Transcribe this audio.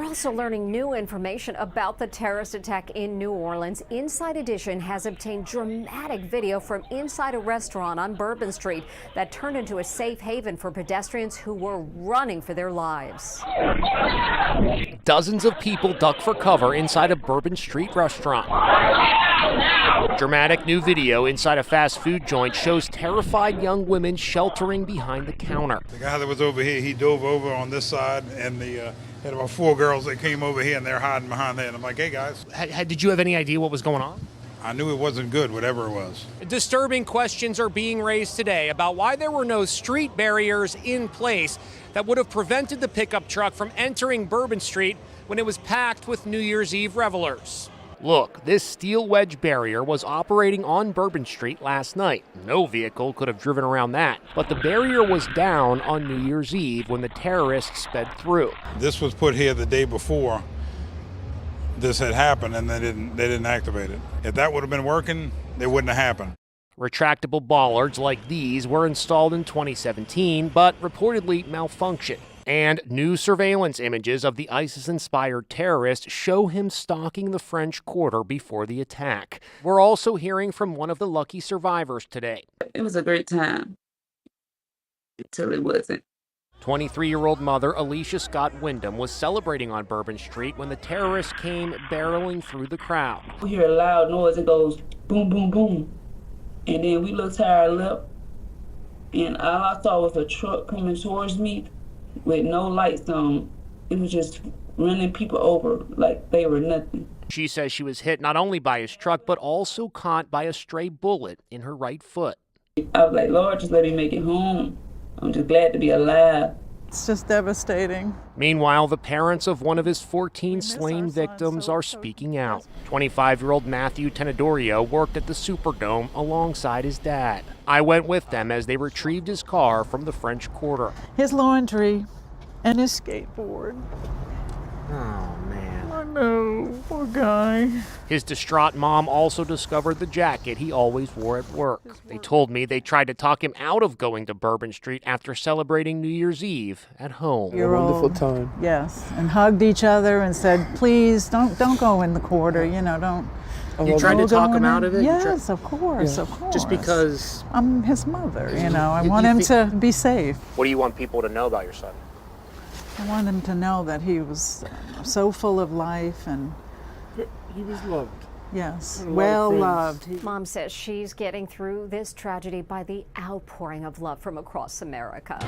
We're also learning new information about the terrorist attack in New Orleans. Inside Edition has obtained dramatic video from inside a restaurant on Bourbon Street that turned into a safe haven for pedestrians who were running for their lives. Dozens of people duck for cover inside a Bourbon Street restaurant. Dramatic new video inside a fast food joint shows terrified young women sheltering behind the counter. The guy that was over here, he dove over on this side, and had about 4 girls that came over here, and they're hiding behind there. And I'm like, hey, guys. Did you have any idea what was going on? I knew it wasn't good, whatever it was. Disturbing questions are being raised today about why there were no street barriers in place that would have prevented the pickup truck from entering Bourbon Street when it was packed with New Year's Eve revelers. Look, this steel wedge barrier was operating on Bourbon Street last night. No vehicle could have driven around that. But the barrier was down on New Year's Eve when the terrorists sped through. This was put here the day before this had happened, and they didn't activate it. If that would have been working, it wouldn't have happened. Retractable bollards like these were installed in 2017, but reportedly malfunctioned. And new surveillance images of the ISIS-inspired terrorist show him stalking the French Quarter before the attack. We're also hearing from one of the lucky survivors today. It was a great time until it wasn't. 23-year-old mother Alicia Scott Wyndham was celebrating on Bourbon Street when the terrorists came barreling through the crowd. We hear a loud noise, it goes boom, boom, boom. And then we looked to our left, and all I saw was a truck coming towards me with no lights on. It was just running people over like they were nothing. She says she was hit not only by his truck, but also caught by a stray bullet in her right foot. I was like, Lord, just let me make it home. I'm just glad to be alive. It's just devastating. Meanwhile, the parents of one of his 14 slain victims are speaking out. 25-year-old Matthew Tenedorio worked at the Superdome alongside his dad. I went with them as they retrieved his car from the French Quarter. His laundry and his skateboard. Oh, man. I know, poor guy. His distraught mom also discovered the jacket he always wore at work. They told me they tried to talk him out of going to Bourbon Street after celebrating New Year's Eve at home. A wonderful time. Yes, and hugged each other and said, please, don't go in the quarter, don't. You tried to talk him out of it? Yes, of course, of course. Just because? I'm his mother, I want him to be safe. What do you want people to know about your son? I want him to know that he was so full of life and he was loved. Yes, well loved. Mom says she's getting through this tragedy by the outpouring of love from across America.